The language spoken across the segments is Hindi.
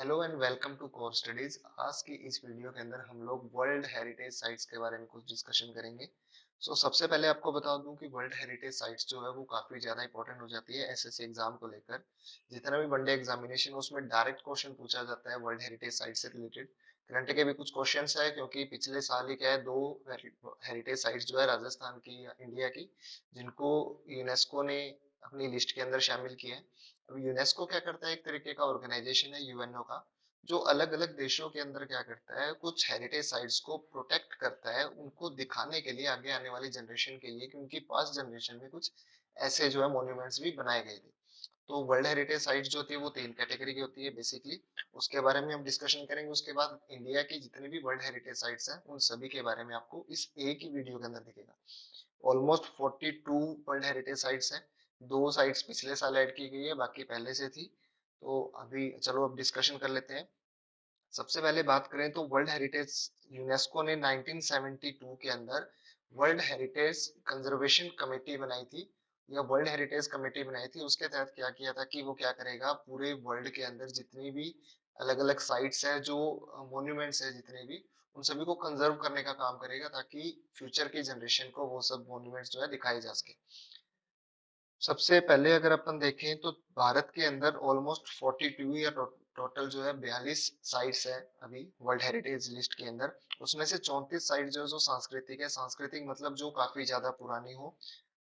Hello and welcome to core studies. आज की इस वीडियो के अंदर हम लोग वर्ल्ड हेरिटेज साइट्स के बारे में कुछ डिस्कशन करेंगे। सबसे पहले आपको बता दूं कि वर्ल्ड हेरिटेज साइट्स जो है वो काफी ज्यादा इंपॉर्टेंट हो जाती है एसएससी एग्जाम को लेकर। जितना भी वनडे एग्जामिनेशन उसमें डायरेक्ट क्वेश्चन पूछा जाता है वर्ल्ड हेरिटेज साइट से रिलेटेड। करंट के भी कुछ क्वेश्चन है क्योंकि पिछले साल ही क्या है, दो हेरिटेज साइट्स जो है राजस्थान की या इंडिया की, जिनको यूनेस्को ने अपनी लिस्ट के अंदर शामिल किया है। अब यूनेस्को क्या करता है, एक तरीके का ऑर्गेनाइजेशन है यूएनओ का, जो अलग अलग देशों के अंदर क्या करता है, कुछ हेरिटेज साइट्स को प्रोटेक्ट करता है, उनको दिखाने के लिए आगे आने वाली जनरेशन के लिए कि उनकी पास्ट जनरेशन में कुछ ऐसे जो है मॉन्यूमेंट्स भी बनाए गए थे। तो वर्ल्ड हेरिटेज साइट्स जो होती है वो तीन कैटेगरी की होती है बेसिकली। उसके बारे में हम डिस्कशन करेंगे। उसके बाद इंडिया की जितनी भी वर्ल्ड हेरिटेज साइट्स हैं उन सभी के बारे में आपको इस एक ही वीडियो के अंदर दिखेगा। ऑलमोस्ट 42 वर्ल्ड हेरिटेज साइट्स हैं। दो साइट्स पिछले साल ऐड की गई है, बाकी पहले से थी। तो अभी चलो अब डिस्कशन कर लेते हैं। सबसे पहले बात करें तो वर्ल्ड हेरिटेज, यूनेस्को ने 1972 के अंदर वर्ल्ड हेरिटेज कंजर्वेशन कमेटी बनाई थी, या वर्ल्ड हेरिटेज कमेटी बनाई थी। उसके तहत क्या किया था कि वो क्या करेगा, पूरे वर्ल्ड के अंदर जितनी भी अलग अलग साइट्स है, जो मॉन्यूमेंट्स है जितने भी, उन सभी को कंजर्व करने का काम करेगा ताकि फ्यूचर की जनरेशन को वो सब मॉन्यूमेंट्स जो है दिखाए जा सके। सबसे पहले अगर अपन देखें तो भारत के अंदर ऑलमोस्ट 42 या टोटल जो है 42 साइट्स है अभी वर्ल्ड हेरिटेज लिस्ट के अंदर। उसमें से 34 साइट जो सांस्कृतिक है। सांस्कृतिक मतलब जो काफी ज्यादा पुरानी हो।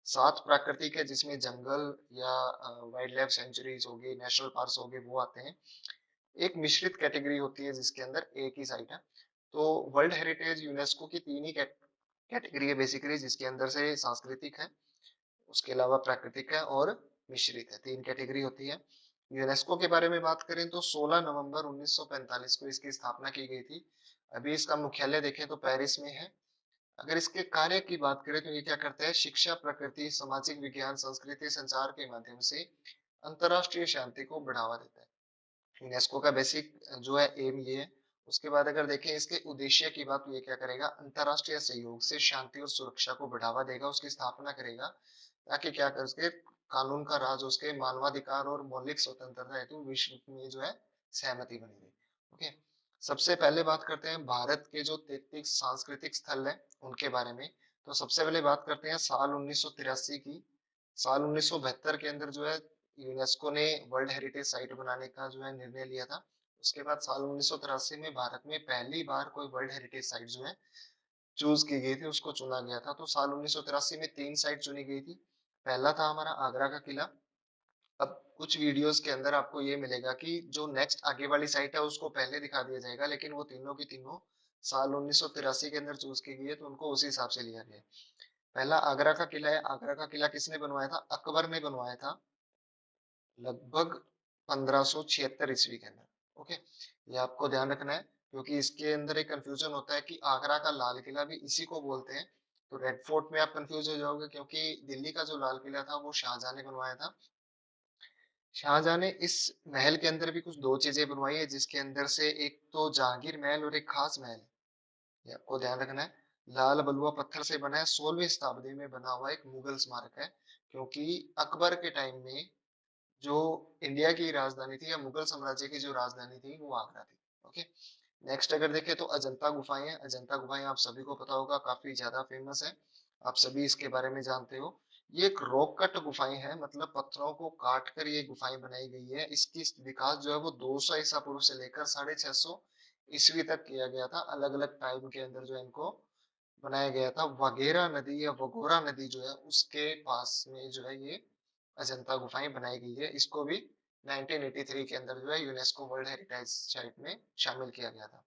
7 प्राकृतिक है जिसमें जंगल या वाइल्ड लाइफ सेंचुरीज होगी, नेशनल पार्क होंगे, वो आते हैं। एक मिश्रित कैटेगरी होती है जिसके अंदर एक ही साइट है। तो वर्ल्ड हेरिटेज यूनेस्को की तीन ही कैटेगरी है बेसिकली, जिसके अंदर से सांस्कृतिक है, उसके अलावा प्राकृतिक है और मिश्रित है। तीन कैटेगरी होती है। यूनेस्को के बारे में बात करें तो 16 नवंबर 1945 को इसकी स्थापना की गई थी। अभी इसका मुख्यालय देखें तो पेरिस में है। अगर इसके कार्य की बात करें तो ये क्या करता है, शिक्षा, प्रकृति, सामाजिक विज्ञान, संस्कृति, संचार के माध्यम से अंतरराष्ट्रीय शांति को बढ़ावा देता है। यूनेस्को का बेसिक जो है एम ये है। उसके बाद अगर देखें इसके उद्देश्य की बात, तो ये क्या करेगा, अंतरराष्ट्रीय सहयोग से शांति और सुरक्षा को बढ़ावा देगा, उसकी स्थापना करेगा ताकि क्या कर सके, कानून का राज, उसके मानवाधिकार और मौलिक स्वतंत्रता हेतु विश्व में जो है सहमति बनी रहे। ओके। सबसे पहले बात करते हैं भारत के जो 33 सांस्कृतिक स्थल है उनके बारे में। तो सबसे पहले बात करते हैं साल 1983 की। साल 1972 के अंदर जो है यूनेस्को ने वर्ल्ड हेरिटेज साइट बनाने का जो है निर्णय लिया था। उसके बाद साल 1983 में भारत में पहली बार कोई वर्ल्ड हेरिटेज साइट जो है चूज की गई थी, उसको चुना गया था। तो साल 1983 में तीन साइट चुनी गई थी। पहला था हमारा आगरा का किला। अब कुछ वीडियोस के अंदर आपको ये मिलेगा कि जो नेक्स्ट आगे वाली साइट है उसको पहले दिखा दिया जाएगा, लेकिन वो तीनों की तीनों साल 1983 के अंदर चूज की गई है, तो उनको उसी हिसाब से लिया गया है। पहला आगरा का किला है। आगरा का किला किसने बनवाया था? अकबर ने बनवाया था, लगभग 1576 ईस्वी के अंदर। ओके, ये आपको ध्यान रखना है क्योंकि इसके अंदर एक कंफ्यूजन होता है कि आगरा का लाल किला भी इसी को बोलते हैं। तो रेड फोर्ट में आप कंफ्यूज हो जाओगे क्योंकि दिल्ली का जो लाल किला था वो शाहजहां ने बनवाया था। शाहजहां ने इस महल के अंदर भी कुछ दो चीजें बनवाई है, जिसके अंदर से एक तो जहांगीर महल और एक खास महल है। ये आपको ध्यान रखना है। लाल बलुआ पत्थर से बना है, 16वीं शताब्दी में बना हुआ एक मुगल स्मारक है। क्योंकि अकबर के टाइम में जो इंडिया की राजधानी थी या मुगल साम्राज्य की जो राजधानी थी वो आगरा थी। ओके। नेक्स्ट अगर देखें तो अजंता गुफाएं हैं। अजंता गुफाएं आप सभी को पता होगा, काफी ज्यादा फेमस है, आप सभी इसके बारे में जानते हो। ये एक रॉक कट गुफाएं हैं, मतलब पत्थरों को काट कर ये गुफाएं बनाई गई है। इसकी विकास जो है वो 200 ईसा पूर्व से लेकर 650 ईस्वी तक किया गया था। अलग अलग टाइम के अंदर जो है इनको बनाया गया था। वगेरा नदी या वगोरा नदी जो है उसके पास में जो है ये अजंता गुफाएं बनाई गई है। इसको भी 1983 के अंदर जो है यूनेस्को वर्ल्ड हेरिटेज साइट में शामिल किया गया था।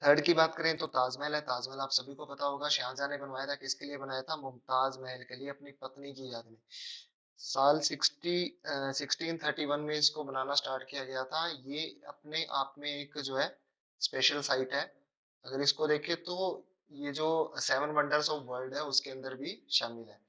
थर्ड की बात करें तो ताजमहल है। ताजमहल आप सभी को पता होगा, शाहजहां ने बनवाया था। किसके लिए बनाया था? मुमताज महल के लिए, अपनी पत्नी की याद में। साल 1631 में इसको बनाना स्टार्ट किया गया था। ये अपने आप में एक जो है स्पेशल साइट है। अगर इसको देखें तो ये जो सेवन वंडर्स ऑफ वर्ल्ड है उसके अंदर भी शामिल है।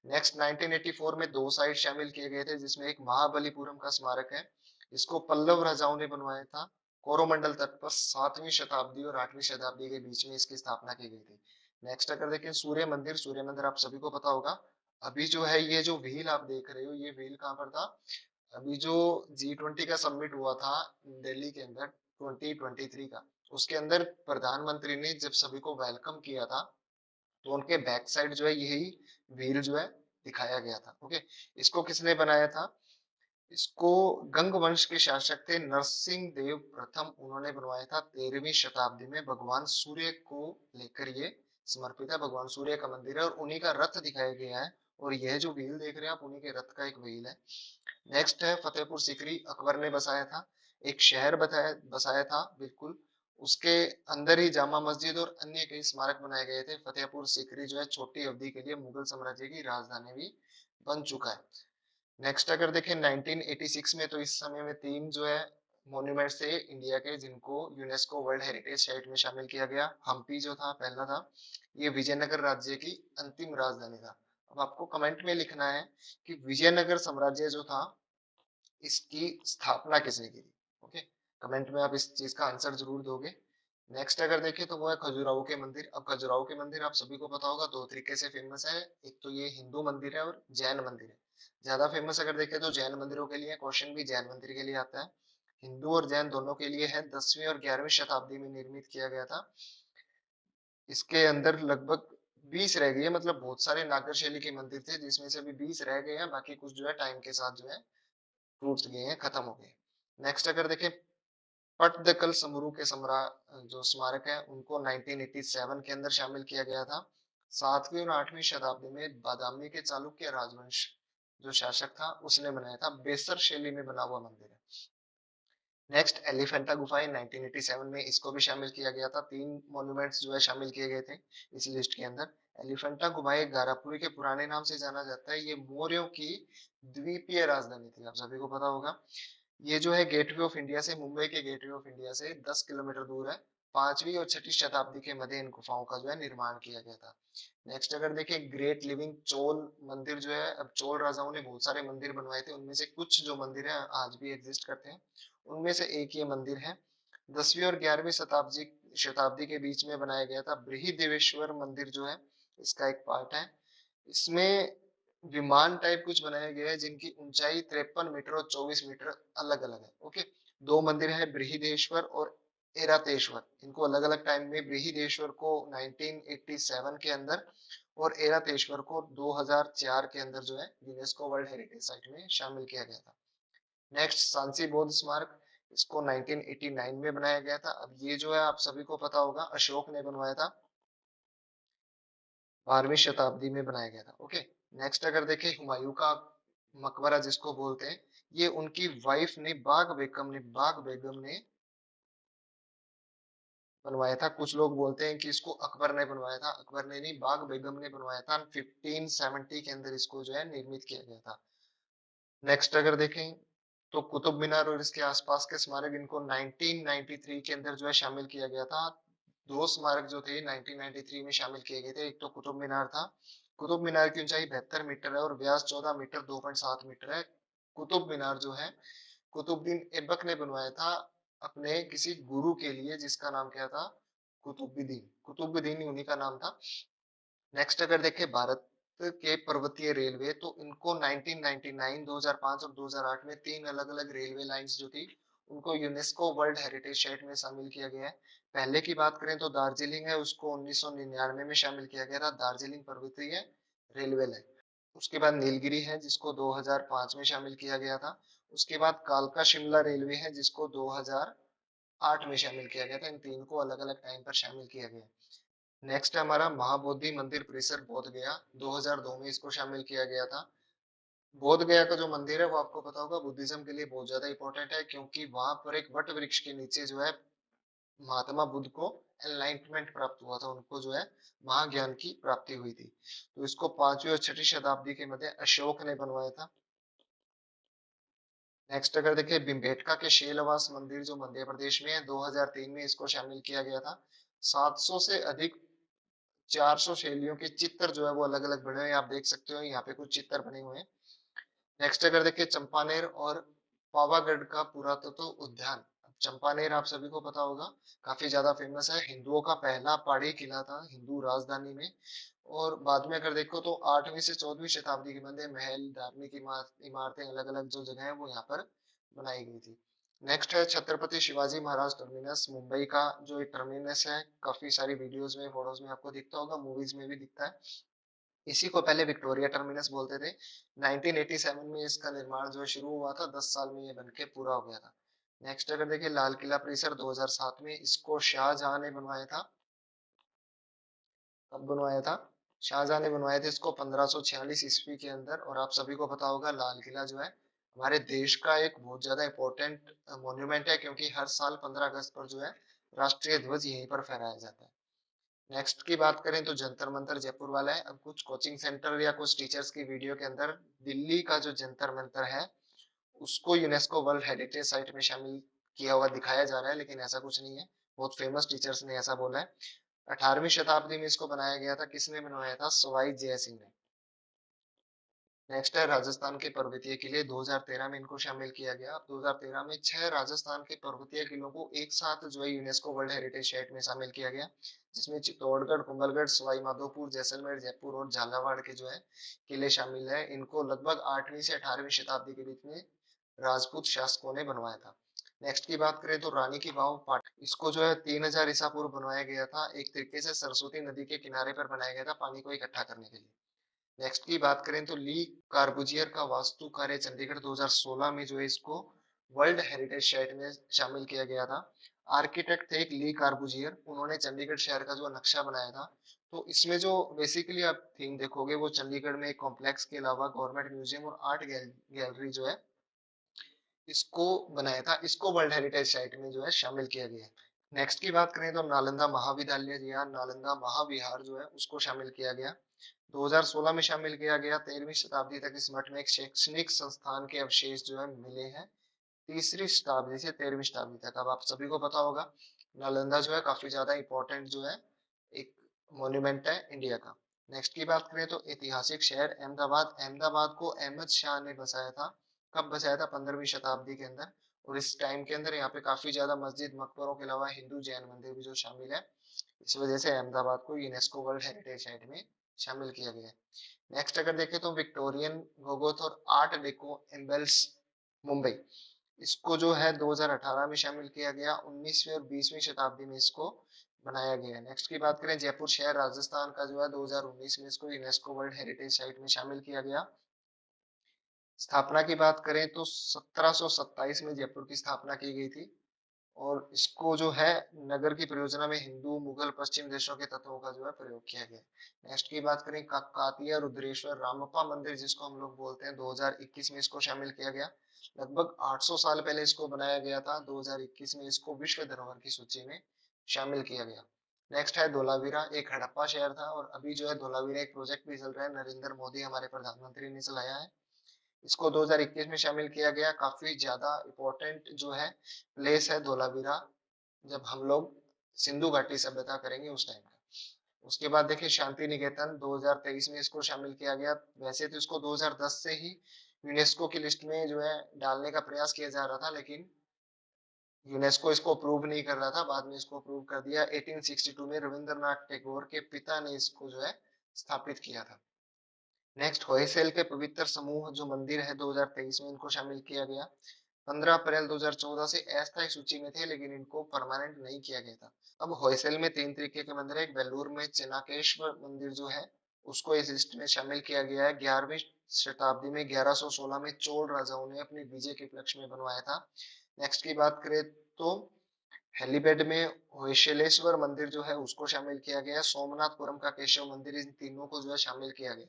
नेक्स्ट 1984 में दो साइट शामिल किए गए थे, जिसमें एक महाबलीपुरम का स्मारक है। इसको पल्लव राजाओं ने बनवाया था। कोरोमंडल तट पर 7वीं शताब्दी और 8वीं शताब्दी के बीच में इसकी स्थापना की गई थी। नेक्स्ट अगर देखें सूर्य मंदिर। सूर्य मंदिर आप सभी को पता होगा। अभी जो है ये जो व्हील आप देख रहे हो, ये व्हील कहाँ पर था? अभी जो G20 का समिट हुआ था दिल्ली के अंदर 2023 का, उसके अंदर प्रधानमंत्री ने जब सभी को वेलकम किया था, तो उनके बैक साइड जो है यही व्हील जो है दिखाया गया था। ओके, इसको किसने बनाया था? इसको गंग वंश के शासक थे नरसिंह देव प्रथम, उन्होंने बनवाया था 13वीं शताब्दी में। भगवान सूर्य को लेकर ये समर्पित है, भगवान सूर्य का मंदिर है और उन्हीं का रथ दिखाया गया है। और यह जो व्हील देख रहे हैं आप, उन्हीं के रथ का एक व्हील है। नेक्स्ट है फतेहपुर सीकरी, अकबर ने बसाया था, एक शहर बताया बसाया था बिल्कुल। उसके अंदर ही जामा मस्जिद और अन्य कई स्मारक बनाए गए थे। फतेहपुर सीकरी जो है छोटी अवधि के लिए मुगल साम्राज्य की राजधानी भी बन चुका है। नेक्स्ट अगर देखें 1986 में, तो इस समय में तीन जो है मॉन्यूमेंट्स थे इंडिया के, जिनको यूनेस्को वर्ल्ड हेरिटेज साइट में शामिल किया गया। हम्पी जो था पहला था, ये विजयनगर राज्य की अंतिम राजधानी था। अब आपको कमेंट में लिखना है कि विजयनगर साम्राज्य जो था, इसकी स्थापना किसने की थी। ओके, कमेंट में आप इस चीज का आंसर जरूर दोगे। नेक्स्ट अगर देखें तो वो है खजुराहो के मंदिर। अब खजुराहो के मंदिर आप सभी को पता होगा, दो तरीके से फेमस है, एक तो ये हिंदू मंदिर है और जैन मंदिर है। ज्यादा फेमस अगर देखें तो जैन मंदिरों के लिए, क्वेश्चन भी जैन मंदिर के लिए आता है। हिंदू और जैन दोनों के लिए है, 10वीं और 11वीं शताब्दी में निर्मित किया गया था। इसके अंदर लगभग 20 रह गए हैं, मतलब बहुत सारे नागर शैली के मंदिर थे, जिसमें से अभी 20 रह गए हैं, बाकी कुछ जो है टाइम के साथ जो है टूट गए हैं, खत्म हो गए। नेक्स्ट अगर देखें पट्टदकल समरू के जो स्मारक है, उनको 1987 के अंदर शामिल किया गया था। 7वीं और 8वीं शताब्दी में बादामी के चालुक्य राजवंश जो शासक था, उसने बनाया था। बेसर शैली में बना हुआ मंदिर है। नेक्स्ट एलिफेंटा गुफाएं 1987 में, इसको भी शामिल किया गया था। तीन मॉन्यूमेंट्स जो है शामिल किए गए थे इस लिस्ट के अंदर। एलिफेंटा गुफाएं गारापुरी के पुराने नाम से जाना जाता है। ये मौर्यों की द्वीपीय राजधानी थी, आप सभी को पता होगा। ये जो है गेटवे ऑफ इंडिया से, मुंबई के गेटवे ऑफ इंडिया से 10 किलोमीटर दूर है। 5वीं और 6वीं शताब्दी के मध्य इन गुफाओं का जो है निर्माण किया गया था। नेक्स्ट अगर देखें ग्रेट लिविंग चोल मंदिर जो है, अब चोल राजाओं ने बहुत सारे मंदिर बनवाए थे, उनमें से कुछ जो मंदिर है आज भी एग्जिस्ट करते हैं, उनमें से एक ये मंदिर है। 10वीं और 11वीं शताब्दी शताब्दी के बीच में बनाया गया था। बृहदेवेश्वर मंदिर जो है, इसका एक पार्ट है। इसमें विमान टाइप कुछ बनाया गया है, जिनकी ऊंचाई 53 मीटर और 24 मीटर अलग अलग है। ओके, दो मंदिर है, बृहदेश्वर और एरातेश्वर। इनको अलग अलग टाइम में, बृहदेश्वर को 1987 के अंदर और एरातेश्वर को 2004 के अंदर जो है यूनेस्को वर्ल्ड हेरिटेज साइट में शामिल किया गया था। नेक्स्ट सांची बौद्ध स्मारक, इसको 1989 में बनाया गया था। अब ये जो है आप सभी को पता होगा, अशोक ने बनवाया था, 12वीं शताब्दी में बनाया गया था। ओके, नेक्स्ट अगर देखें हुमायूं का मकबरा जिसको बोलते हैं, ये उनकी वाइफ ने, बाग बेगम ने बनवाया था। कुछ लोग बोलते हैं कि इसको अकबर ने बनवाया था, अकबर ने नहीं, बाग बेगम ने बनवाया था। 1570 के अंदर इसको जो है निर्मित किया गया था। नेक्स्ट अगर देखें तो कुतुब मीनार और इसके आसपास के स्मारक, इनको 1993 के अंदर जो है शामिल किया गया था। दो स्मारक जो थे 1993 में शामिल किए गए थे, एक तो कुतुब मीनार था। कुतुब मीनार की ऊंचाई 72 मीटर है और व्यास 14 मीटर 2.7 मीटर है। कुतुब मीनार जो है कुतुबुद्दीन ऐबक ने बनवाया था, अपने किसी गुरु के लिए, जिसका नाम क्या था? कुतुबुद्दीन, कुतुबुद्दीन ही उन्हीं का नाम था। नेक्स्ट अगर देखें भारत के पर्वतीय रेलवे, तो इनको 1999, 2005 और 2008 में तीन अलग अलग रेलवे लाइंस जो थी, उनको यूनेस्को वर्ल्ड हेरिटेज साइट में शामिल किया गया है। पहले की बात करें तो दार्जिलिंग है, उसको 1999 में शामिल किया गया था, दार्जिलिंग पर्वतीय रेलवे लाइन। उसके बाद नीलगिरी है, जिसको 2005 में शामिल किया गया था। उसके बाद कालका शिमला रेलवे है, जिसको 2008 में शामिल किया गया था। इन तीन को अलग अलग टाइम पर शामिल किया गया। नेक्स्ट है हमारा महाबोधि मंदिर परिसर बोध गया, 2002 में इसको शामिल किया गया था। बोध गया का जो मंदिर है वो आपको पता होगा बुद्धिज्म के लिए बहुत ज्यादा इंपॉर्टेंट है, क्योंकि वहां पर एक वट वृक्ष के नीचे जो है महात्मा बुद्ध को एनलाइटमेंट प्राप्त हुआ था, उनको जो है महाज्ञान की प्राप्ति हुई थी। तो इसको 5वीं और 6वीं शताब्दी के मध्य अशोक ने बनवाया था। नेक्स्ट अगर देखिए भिमबेटका के शीलवास मंदिर जो मध्य प्रदेश में है, 2003 में इसको शामिल किया गया था। 700 से अधिक 400 शैलियों के चित्र जो है वो अलग अलग बने हुए हैं, आप देख सकते हो यहाँ पे कुछ चित्र बने हुए हैं। नेक्स्ट अगर देखिए चंपानेर और पावागढ़ का पुरातत्व उद्यान। चंपानेर आप सभी को पता होगा, काफी ज्यादा फेमस है, हिंदुओं का पहला पहाड़ी किला था हिंदू राजधानी में। और बाद में अगर देखो तो 8वीं से 14वीं शताब्दी के बने महल, धार्मिक इमारतें अलग अलग जो जगह है वो यहाँ पर बनाई गई थी। नेक्स्ट है छत्रपति शिवाजी महाराज टर्मिनस, मुंबई का जो एक टर्मिनस है, काफी सारी वीडियोस में फोटोज में आपको दिखता होगा, मूवीज में भी दिखता है। इसी को पहले विक्टोरिया टर्मिनस बोलते थे। 1987 में इसका निर्माण जो है शुरू हुआ था, 10 साल में ये बनके पूरा हो गया था। नेक्स्ट अगर देखिए लाल किला परिसर 2007 में, इसको शाहजहां ने बनवाया था। कब बनवाया था? शाहजहां ने बनवाया था इसको 1546 ईस्वी के अंदर। और आप सभी को पता होगा लाल किला जो है हमारे देश का एक बहुत ज्यादा इंपॉर्टेंट मॉन्यूमेंट है, क्योंकि हर साल 15 अगस्त पर जो है राष्ट्रीय ध्वज यहीं पर फहराया जाता है। नेक्स्ट की बात करें तो जंतर मंतर जयपुर वाला है। अब कुछ कोचिंग सेंटर या कुछ टीचर्स की वीडियो के अंदर दिल्ली का जो जंतर मंतर है उसको यूनेस्को वर्ल्ड हेरिटेज साइट में शामिल किया हुआ दिखाया जा रहा है, लेकिन ऐसा कुछ नहीं है। बहुत फेमस टीचर्स ने ऐसा बोला है। 18वीं शताब्दी में इसको बनाया गया था, किसने बनवाया था? सवाई जय सिंह ने। नेक्स्ट है राजस्थान के पर्वतीय किले, 2013 में इनको शामिल किया गया। अब 2013 में 6 राजस्थान के पर्वतीय किलों को एक साथ जो है यूनेस्को वर्ल्ड हेरिटेज साइट में शामिल किया गया, जिसमें चित्तौड़गढ़, कुंभलगढ़, सवाई माधोपुर, जैसलमेर, जयपुर और झालावाड़ के जो है किले शामिल है। इनको लगभग 8वीं से 18वीं शताब्दी के बीच में राजपूत शासकों ने बनवाया था। नेक्स्ट की बात करें तो रानी की वाव पाट, इसको जो है 3000 ईसा पूर्व बनवाया गया था। एक तरीके से सरस्वती नदी के किनारे पर बनाया गया था पानी को इकट्ठा करने के लिए। नेक्स्ट की बात करें तो ली कार्बुजियर का वास्तु कार्य चंडीगढ़ 2016 में जो है इसको वर्ल्ड हेरिटेज साइट में शामिल किया गया था। आर्किटेक्ट थे एक ली कार्बुजियर, उन्होंने चंडीगढ़ शहर का जो नक्शा बनाया था। तो इसमें जो बेसिकली आप थीम देखोगे वो चंडीगढ़ में एक कॉम्प्लेक्स के अलावा गवर्नमेंट म्यूजियम और आर्ट गैलरी जो है इसको बनाया था, इसको वर्ल्ड हेरिटेज साइट में जो है शामिल किया गया है। नेक्स्ट की बात करें तो नालंदा महाविद्यालय या नालंदा महाविहार जो है उसको शामिल किया गया, 2016 में शामिल किया गया। 13वीं शताब्दी तक इस मठ में एक शैक्षणिक संस्थान के अवशेष जो है मिले हैं, तीसरी शताब्दी से 13वीं शताब्दी तक। अब आप सभी को पता होगा नालंदा जो है काफी ज्यादा इंपॉर्टेंट जो है एक मॉन्यूमेंट है इंडिया का। नेक्स्ट की बात करें तो ऐतिहासिक शहर अहमदाबाद, अहमदाबाद को अहमद शाह ने बसाया था। कब बसाया था? 15वीं शताब्दी के अंदर। और इस टाइम के अंदर यहाँ पे काफी ज्यादा मस्जिद मकबरों के अलावा हिंदू जैन मंदिर भी जो शामिल है, इस वजह से अहमदाबाद को यूनेस्को वर्ल्ड हेरिटेज साइट में शामिल किया गया है। नेक्स्ट अगर देखें तो विक्टोरियन गोगोथ और आर्ट डेको एम्बल्स मुंबई, इसको जो है 2018 में शामिल किया गया। 19वीं और 20वीं शताब्दी में इसको बनाया गया है। नेक्स्ट की बात करें जयपुर शहर राजस्थान का जो है 2019 में इसको यूनेस्को वर्ल्ड हेरिटेज साइट में शामिल किया गया। स्थापना की बात करें तो 1727 में जयपुर की स्थापना की गई थी। और इसको जो है नगर की परियोजना में हिंदू, मुगल, पश्चिम देशों के तत्वों का जो है प्रयोग किया गया। नेक्स्ट की बात करें काकतीय रुद्रेश्वर रामप्पा मंदिर जिसको हम लोग बोलते हैं, 2021 में इसको शामिल किया गया। लगभग 800 साल पहले इसको बनाया गया था, 2021 में इसको विश्व धरोहर की सूची में शामिल किया गया। नेक्स्ट है धोलावीरा, एक हड़प्पा शहर था और अभी जो है धोलावीरा एक प्रोजेक्ट भी चल रहा है, नरेंद्र मोदी हमारे प्रधानमंत्री ने चलाया है। इसको 2021 में शामिल किया गया। काफी ज्यादा इम्पोर्टेंट जो है प्लेस है धोलावीरा, जब हम लोग सिंधु घाटी सभ्यता करेंगे उस टाइम का। उसके बाद देखिए शांति निकेतन 2023 में इसको शामिल किया गया। वैसे तो इसको 2010 से ही यूनेस्को की लिस्ट में जो है डालने का प्रयास किया जा रहा था, लेकिन यूनेस्को इसको अप्रूव नहीं कर रहा था, बाद में इसको अप्रूव कर दिया। 1862 में रविंद्रनाथ टैगोर के पिता ने इसको जो है स्थापित किया था। नेक्स्ट होयसेल के पवित्र समूह जो मंदिर है 2023 में इनको शामिल किया गया। 15 अप्रैल 2014 से अस्थायी सूची में थे, लेकिन इनको परमानेंट नहीं किया गया था। अब होयसेल में 3 तरीके के मंदिर है। एक बेलूर में चनाकेश्वर मंदिर जो है उसको इस लिस्ट में शामिल किया गया है। 11वीं शताब्दी में 1116 में चोल राजाओं ने अपने विजय के उपलक्ष्य में बनवाया था। नेक्स्ट की बात करें तो हेलीपैड में होयसलेश्वर मंदिर जो है उसको शामिल किया गया। सोमनाथपुरम का केशव मंदिर, इन तीनों को जो है शामिल किया गया।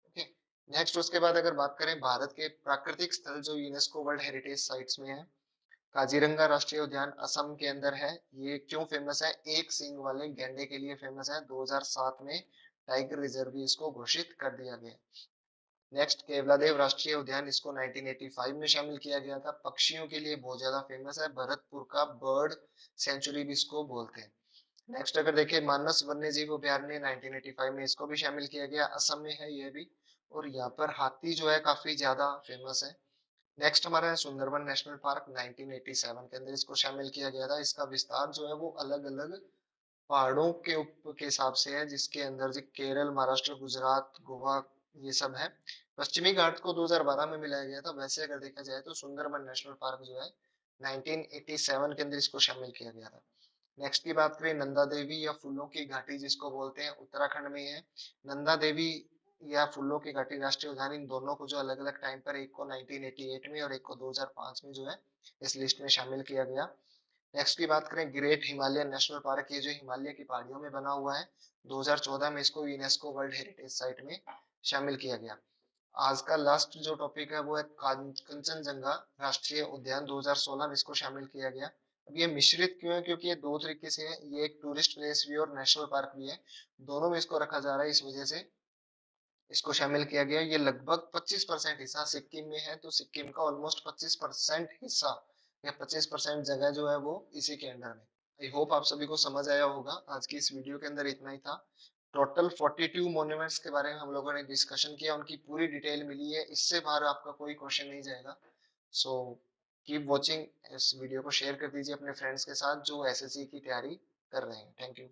ओके। नेक्स्ट उसके बाद अगर बात करें भारत के प्राकृतिक स्थल जो यूनेस्को वर्ल्ड हेरिटेज साइट्स में है, काजीरंगा राष्ट्रीय उद्यान असम के अंदर है। ये क्यों फेमस है? एक सींग वाले गैंडे के लिए फेमस है। 2007 में टाइगर रिजर्व भी इसको घोषित कर दिया गया। नेक्स्ट केवलादेव राष्ट्रीय उद्यान, इसको 1985 में शामिल किया गया था। पक्षियों के लिए बहुत ज्यादा फेमस है, भरतपुर का बर्ड सेंचुरी भी इसको बोलते हैं। नेक्स्ट अगर देखिए मानस वन्य जीव अभयारण्य 1985 में इसको भी शामिल किया गया, असम में है ये भी। और यहाँ पर हाथी जो है काफी ज्यादा फेमस है। नेक्स्ट हमारा है सुंदरबन नेशनल पार्क, 1987 के अंदर इसको शामिल किया गया था। इसका विस्तार जो है वो अलग अलग पहाड़ों के हिसाब से है, जिसके अंदर जो केरल, महाराष्ट्र, गुजरात, गोवा ये सब है। पश्चिमी घाट को 2012 में मिलाया गया था। वैसे अगर देखा जाए तो सुंदरबन नेशनल पार्क जो है 1987 के अंदर इसको शामिल किया गया था। नेक्स्ट की बात करें, नंदा देवी या फूलों की घाटी जिसको बोलते हैं, उत्तराखंड में है। नंदा देवी या फूलों की घाटी राष्ट्रीय उद्यान, इन दोनों को जो अलग अलग टाइम पर, एक को 1988 में और एक को 2005 में जो है इस लिस्ट में शामिल किया गया। नेक्स्ट की बात करें, ग्रेट हिमालयन नेशनल पार्क, ये जो हिमालय की पहाड़ियों में बना हुआ है, 2014 में इसको यूनेस्को वर्ल्ड हेरिटेज साइट में शामिल किया गया। आज का लास्ट जो टॉपिक है वो है कंचनजंगा राष्ट्रीय उद्यान, 2016 में इसको शामिल किया गया। अब ये मिश्रित क्यों है, क्योंकि ये दो तरीके से है, ये एक टूरिस्ट प्लेस भी और नेशनल पार्क भी है, दोनों में इसको रखा जा रहा है, इस वजह से इसको शामिल किया गया। ये लगभग 25% हिस्सा सिक्किम में है, तो सिक्किम का ऑलमोस्ट 25% हिस्सा या 25% जगह जो है वो इसी के अंडर में। आई होप आप सभी को समझ आया होगा। आज की इस वीडियो के अंदर इतना ही था। टोटल 42 मॉन्यूमेंट्स के बारे में हम लोगों ने डिस्कशन किया, उनकी पूरी डिटेल मिली है, इससे बाहर आपका कोई क्वेश्चन नहीं जाएगा। सो कीप वॉचिंग, इस वीडियो को शेयर कर दीजिए अपने फ्रेंड्स के साथ जो एसएससी की तैयारी कर रहे हैं। Thank you.